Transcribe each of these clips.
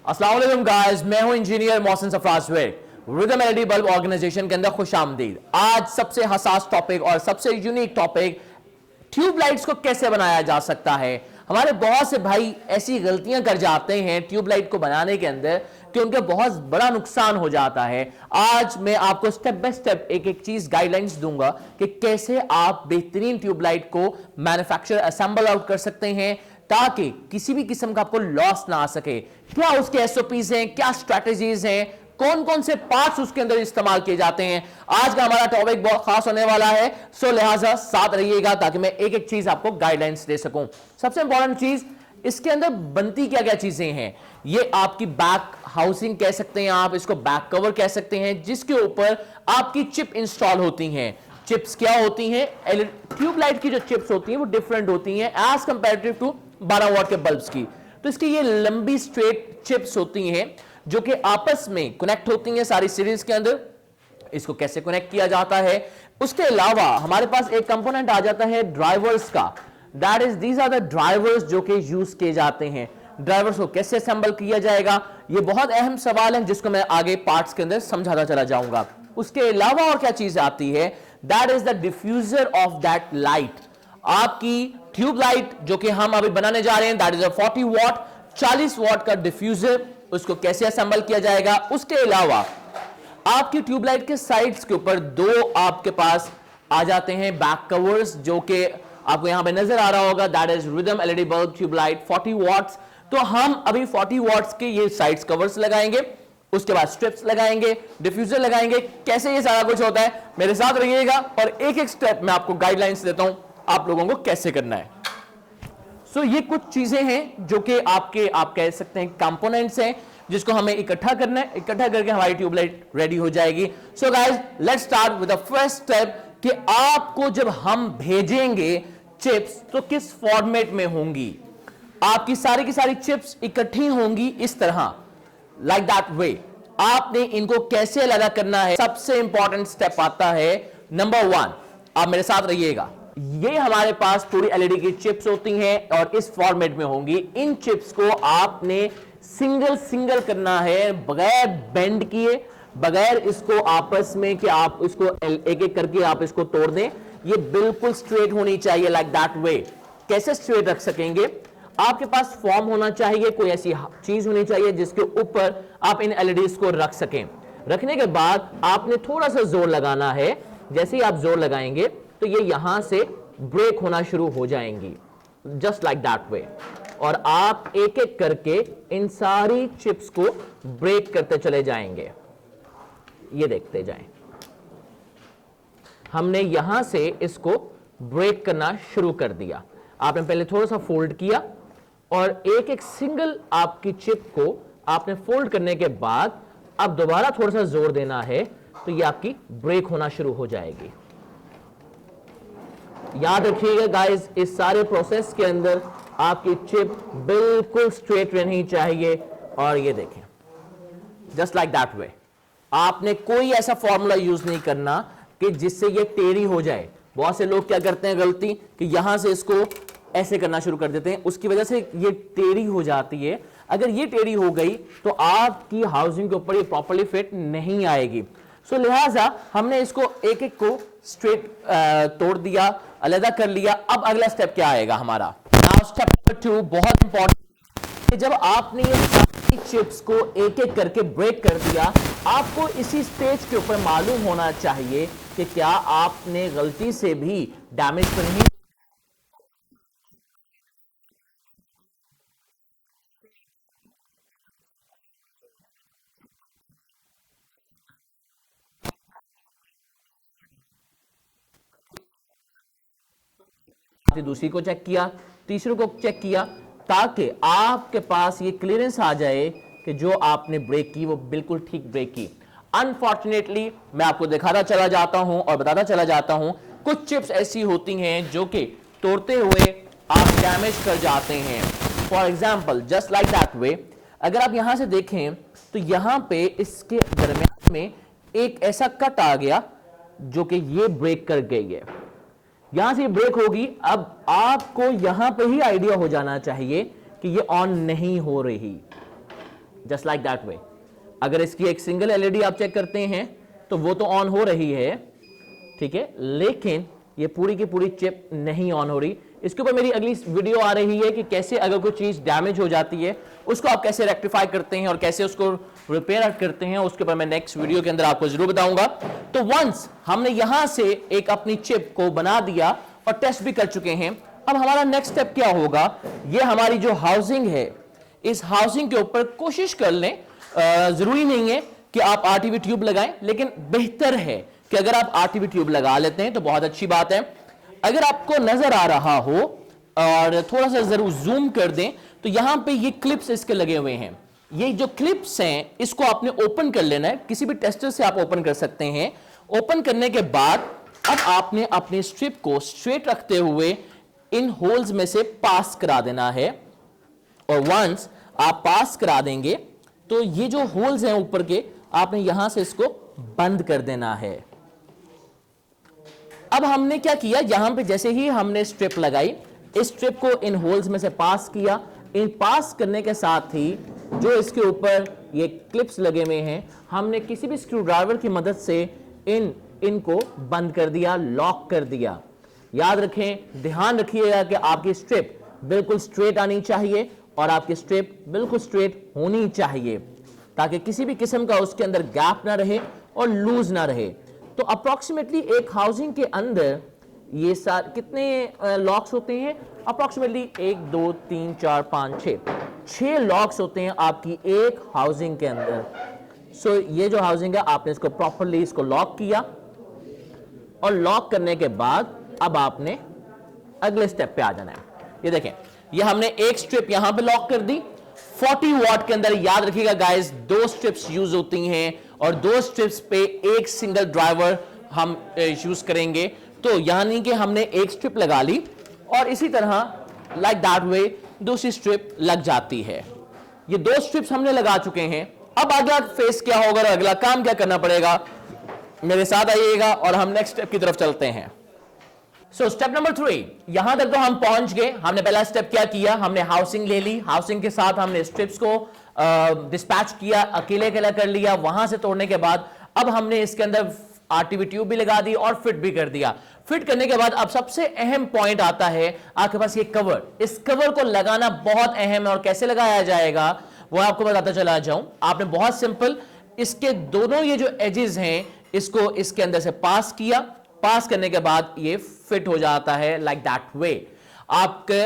अस्सलाम वालेकुम गाइस, मैं हूं engineer Mohsin Safraz Rhythm LED bulb organization के अंदर खुशामदीद। आज सबसे हसास टॉपिक और सबसे यूनिक टॉपिक, ट्यूबलाइट्स को कैसे बनाया जा सकता है। हमारे बहुत से भाई ऐसी गलतियां कर जाते हैं ट्यूबलाइट को बनाने के अंदर कि उनका बहुत बड़ा नुकसान हो जाता है। आज मैं आपको स्टेप बाय स्टेप एक एक चीज गाइडलाइंस दूंगा कि कैसे आप बेहतरीन ट्यूबलाइट को मैन्युफैक्चर असेंबल आउट कर सकते हैं ताकि किसी भी किस्म का आपको लॉस ना आ सके। क्या उसके एसओपीज हैं, क्या स्ट्रेटजीज हैं, कौन कौन से पार्ट्स उसके अंदर इस्तेमाल किए जाते हैं। आज का हमारा टॉपिक बहुत खास होने वाला है, सो लिहाजा साथ रहिएगा ताकि मैं एक एक चीज आपको गाइडलाइंस दे सकूं। सबसे इंपॉर्टेंट चीज, इसके अंदर बनती क्या क्या चीजें हैं। ये आपकी बैक हाउसिंग कह सकते हैं, आप इसको बैक कवर कह सकते हैं, जिसके ऊपर आपकी चिप इंस्टॉल होती हैं। चिप्स क्या होती हैं? ट्यूबलाइट की जो चिप्स होती हैं वो डिफरेंट होती हैं एज कंपेरेटिव टू 12 वॉट के बल्ब्स की। तो इसकी ये लंबी स्ट्रेट चिप्स होती हैं जो कि आपस में कनेक्ट होती हैं सारी सीरीज के अंदर। इसको कैसे कनेक्ट किया जाता है, उसके अलावा हमारे पास एक कंपोनेंट आ जाता है ड्राइवर्स का। That is these are the drivers जो कि यूज किए जाते हैं। ड्राइवर्स को कैसे असेंबल किया जाएगा, ये बहुत अहम सवाल है जिसको मैं आगे पार्ट्स के अंदर समझाता चला जाऊंगा। उसके अलावा और क्या चीज आती है, that is the diffuser of that light. आपकी ट्यूबलाइट जो कि हम अभी बनाने जा रहे हैं, that is a 40 what 40 what का डिफ्यूजर, उसको कैसे असेंबल किया जाएगा। उसके अलावा आपकी ट्यूबलाइट के साइड्स के ऊपर दो आपके पास आ जाते हैं बैक कवर्स जो कि आपको यहां पे नजर आ रहा होगा, that is rhythm LED bulb tubelight 40 watts. तो हम अभी 40 वॉट्स के ये साइड्स कवर्स लगाएंगे, उसके बाद स्ट्रिप्स लगाएंगे, डिफ्यूजर लगाएंगे। कैसे ये सारा कुछ होता है, मेरे साथ रहिएगा और एक एक स्टेप मैं आपको गाइडलाइंस देता हूं आप लोगों को कैसे करना है। सो ये कुछ चीजें हैं जो कि आप कह सकते हैं कंपोनेंट्स हैं जिसको हमें इकट्ठा करना है। इकट्ठा करके हमारी ट्यूबलाइट रेडी हो जाएगी। So guys, let's start with the first step कि आपको जब हम भेजेंगे चिप्स तो किस फॉर्मेट में होंगी। आपकी सारी की सारी चिप्स इकट्ठी होंगी इस तरह, लाइक दैट वे। आपने इनको कैसे अलग करना है, सबसे इंपॉर्टेंट स्टेप आता है नंबर 1। आप मेरे साथ रहिएगा। ये हमारे पास पूरी एलईडी की चिप्स होती हैं और इस फॉर्मेट में होंगी। इन चिप्स को आपने सिंगल सिंगल करना है, बगैर बेंड किए, बगैर इसको आपस में कि आप इसको एक एक करके आप इसको तोड़ दें। ये बिल्कुल स्ट्रेट होनी चाहिए, लाइक दैट वे। कैसे स्ट्रेट रख सकेंगे, आपके पास फॉर्म होना चाहिए, कोई ऐसी चीज होनी चाहिए जिसके ऊपर आप इन एलईडीज को रख सकें। रखने के बाद आपने थोड़ा सा जोर लगाना है। जैसे ही आप जोर लगाएंगे तो ये यहां से ब्रेक होना शुरू हो जाएंगी, जस्ट लाइक दैट वे। और आप एक एक करके इन सारी चिप्स को ब्रेक करते चले जाएंगे। ये देखते जाएं, हमने यहां से इसको ब्रेक करना शुरू कर दिया। आपने पहले थोड़ा सा फोल्ड किया और एक एक सिंगल आपकी चिप को आपने फोल्ड करने के बाद अब दोबारा थोड़ा सा जोर देना है तो ये आपकी ब्रेक होना शुरू हो जाएगी। याद रखिएगा गाइस, इस सारे प्रोसेस के अंदर आपकी चिप बिल्कुल स्ट्रेट रहनी चाहिए। और ये देखें, जस्ट लाइक दैट वे। आपने कोई ऐसा फॉर्मूला यूज नहीं करना कि जिससे ये टेढ़ी हो जाए। बहुत से लोग क्या करते हैं गलती कि यहां से इसको ऐसे करना शुरू कर देते हैं, उसकी वजह से ये टेढ़ी हो जाती है। अगर ये टेढ़ी हो गई तो आपकी हाउसिंग के ऊपर ये प्रॉपर्ली फिट नहीं आएगी। सो लिहाजा हमने इसको एक एक को स्ट्रेट तोड़ दिया, अलग कर लिया। अब अगला स्टेप क्या आएगा हमारा, नाउ स्टेप नंबर 2, बहुत इंपॉर्टेंट। जब आपने ये सारी चिप्स को एक एक करके ब्रेक कर दिया, आपको इसी स्टेज के ऊपर मालूम होना चाहिए कि क्या आपने गलती से भी डैमेज तो नहीं। दूसरी को चेक किया, तीसरे को चेक किया, ताकि आपके पास ये क्लियरेंस आ जाए कि जो आपने ब्रेक की वो बिल्कुल ठीक ब्रेक की। अनफॉर्चुनेटली मैं आपको दिखाता चला जाता हूं और बताता चला जाता हूं, कुछ चिप्स ऐसी होती हैं जो कि तोड़ते हुए आप डैमेज कर जाते हैं। For example, just like that way. अगर आप यहां से देखें तो यहां पे इसके दरमियान में एक ऐसा कट आ गया जो कि ये ब्रेक कर गई है। यहां से ब्रेक होगी। अब आपको यहां पे ही आइडिया हो जाना चाहिए कि ये ऑन नहीं हो रही। Just like that way. अगर इसकी एक सिंगल एलईडी आप चेक करते हैं तो वो तो ऑन हो रही है, ठीक है, लेकिन ये पूरी की पूरी चिप नहीं ऑन हो रही। इसके ऊपर मेरी अगली वीडियो आ रही है कि कैसे अगर कोई चीज डैमेज हो जाती है उसको आप कैसे रेक्टिफाई करते हैं और कैसे उसको रिपेयर करते हैं, उसके ऊपर मैं नेक्स्ट वीडियो के अंदर आपको जरूर बताऊंगा। तो वंस हमने यहां से एक अपनी चिप को बना दिया और टेस्ट भी कर चुके हैं, अब हमारा नेक्स्ट स्टेप क्या होगा, ये हमारी जो हाउसिंग है इस हाउसिंग के ऊपर कोशिश कर लें, जरूरी नहीं है कि आप आरटीवी ट्यूब लगाएं, लेकिन बेहतर है कि अगर आप आरटीवी ट्यूब लगा लेते हैं तो बहुत अच्छी बात है। अगर आपको नजर आ रहा हो और थोड़ा सा जरूर जूम कर दें तो यहां पे ये क्लिप्स इसके लगे हुए हैं। ये जो क्लिप्स हैं इसको आपने ओपन कर लेना है, किसी भी टेस्टर से आप ओपन कर सकते हैं। ओपन करने के बाद अब आपने अपने स्ट्रिप को स्ट्रेट रखते हुए इन होल्स में से पास करा देना है, और वंस आप पास करा देंगे तो ये जो होल्स हैं ऊपर के, आपने यहां से इसको बंद कर देना है। अब हमने क्या किया, यहां पे जैसे ही हमने स्ट्रिप लगाई, इस स्ट्रिप को इन होल्स में से पास किया। इन पास करने के साथ ही जो इसके ऊपर ये क्लिप्स लगे हुए हैं, हमने किसी भी स्क्रू ड्राइवर की मदद से इनको बंद कर दिया, लॉक कर दिया। याद रखें, ध्यान रखिएगा कि आपकी स्ट्रिप बिल्कुल स्ट्रेट आनी चाहिए और आपकी स्ट्रिप बिल्कुल स्ट्रेट होनी चाहिए, ताकि किसी भी किस्म का उसके अंदर गैप ना रहे और लूज ना रहे। तो अप्रोक्सीमेटली एक हाउसिंग के अंदर ये कितने लॉक्स होते हैं, अप्रोक्सीमेटली 1 2 3 4 5 6 लॉक्स होते हैं आपकी एक हाउसिंग के अंदर। सो ये जो हाउसिंग है, आपने इसको प्रॉपर्ली इसको लॉक किया, और लॉक करने के बाद अब आपने अगले स्टेप पे आ जाना है। ये देखें, ये हमने एक स्ट्रिप यहां पे लॉक कर दी 40 वॉट के अंदर। याद रखिएगा गाइस, 2 स्ट्रिप्स यूज होती हैं और 2 स्ट्रिप्स पे एक सिंगल ड्राइवर हम यूज करेंगे। तो यानी कि हमने एक स्ट्रिप लगा ली और इसी तरह लाइक दैट वे दूसरी स्ट्रिप लग जाती है। ये 2 स्ट्रिप्स हमने लगा चुके हैं। अब अगला फेस क्या होगा, अगला काम क्या करना पड़ेगा, मेरे साथ आइएगा और हम नेक्स्ट स्टेप की तरफ चलते हैं। सो स्टेप नंबर 3, यहां तक तो हम पहुंच गए। हमने पहला स्टेप क्या किया, हमने हाउसिंग ले ली, हाउसिंग के साथ हमने स्ट्रिप्स को डिस्पैच किया, अकेले अकेला कर लिया। वहां से तोड़ने के बाद अब हमने इसके अंदर आरटीवी ट्यूब भी लगा दी और फिट भी कर दिया। फिट करने के बाद अब सबसे अहम पॉइंट आता है आपके पास ये कवर। इस कवर को लगाना बहुत अहम है, और कैसे लगाया जाएगा वो आपको बताता चला जाऊं। आपने बहुत सिंपल इसके दोनों ये जो एजेस हैं इसको इसके अंदर से पास किया, पास करने के बाद ये फिट हो जाता है लाइक दैट वे। आपके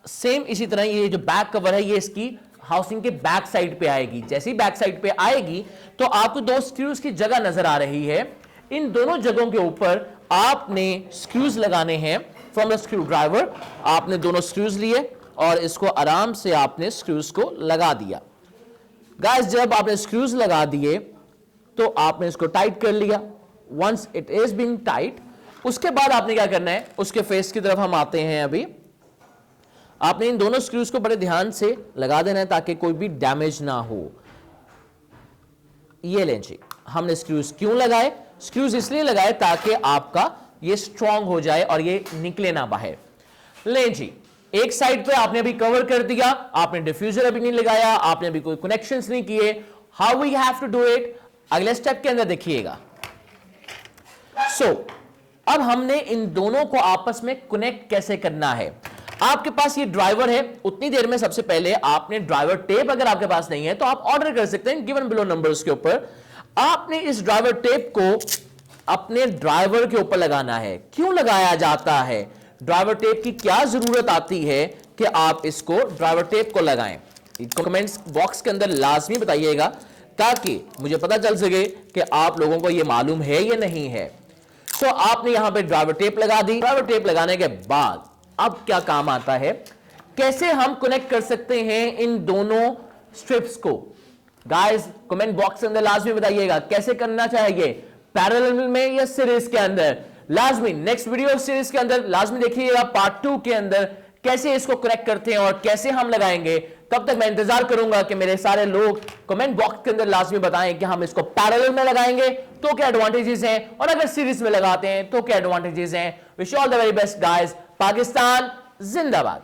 सेम इसी तरह ये जो बैक कवर है ये इसकी हाउसिंग के बैक साइड पे आएगी। जैसे ही बैक साइड पे आएगी तो आपको 2 स्क्रूज की जगह नजर आ रही है। इन दोनों जगहों के ऊपर आपने स्क्रूज लगाने हैं फ्रॉम द स्क्रू ड्राइवर। आपने दोनों स्क्रूज लिए और इसको आराम से आपने स्क्रूज को लगा दिया। गाइस, जब आपने स्क्रूज लगा दिए तो आपने इसको टाइट कर लिया। Once it is being tight, उसके बाद आपने क्या करना है, उसके फेस की तरफ हम आते हैं। अभी आपने इन दोनों स्क्रूज को बड़े ध्यान से लगा देना है ताकि कोई भी डैमेज ना हो। ये लें जी, हमने स्क्रूज क्यों लगाए, स्क्रूज इसलिए लगाए ताकि आपका ये स्ट्रांग हो जाए और ये निकले ना बाहर। लें जी, एक साइड पे आपने अभी कवर कर दिया, आपने डिफ्यूजर अभी नहीं लगाया, आपने अभी कोई कनेक्शंस नहीं किए। How we have to do it, अगले स्टेप के अंदर देखिएगा। सो अब हमने इन दोनों को आपस में कनेक्ट कैसे करना है। आपके पास ये ड्राइवर है, उतनी देर में सबसे पहले आपने ड्राइवर टेप, अगर आपके पास नहीं है तो आप ऑर्डर कर सकते हैं गिवन बिलो नंबर्स के ऊपर। आपने इस ड्राइवर टेप को अपने ड्राइवर के ऊपर लगाना है। क्यों लगाया जाता है, ड्राइवर टेप की क्या जरूरत आती है कि आप इसको ड्राइवर टेप को लगाएं, कमेंट्स बॉक्स के अंदर लाजमी बताइएगा ताकि मुझे पता चल सके कि आप लोगों को यह मालूम है या नहीं है। तो आपने यहां पे ड्राइवर टेप लगा दी। ड्राइवर टेप लगाने के बाद अब क्या काम आता है, कैसे हम कनेक्ट कर सकते हैं इन दोनों स्ट्रिप्स को। गाइस, कमेंट बॉक्स के अंदर लाजमी बताइएगा कैसे करना चाहिए, पैरेलल में या सीरीज के अंदर। लाजमी नेक्स्ट वीडियो सीरीज के अंदर लाजमी देखिएगा पार्ट 2 के अंदर कैसे इसको कनेक्ट करते हैं और कैसे हम लगाएंगे। तब तक मैं इंतजार करूंगा कि मेरे सारे लोग कमेंट बॉक्स के अंदर लाजमी बताएं कि हम इसको पैरेलल में लगाएंगे तो क्या एडवांटेजेस हैं, और अगर सीरीज में लगाते हैं तो क्या एडवांटेजेस हैं। Wish all the very best guys. Pakistan जिंदाबाद।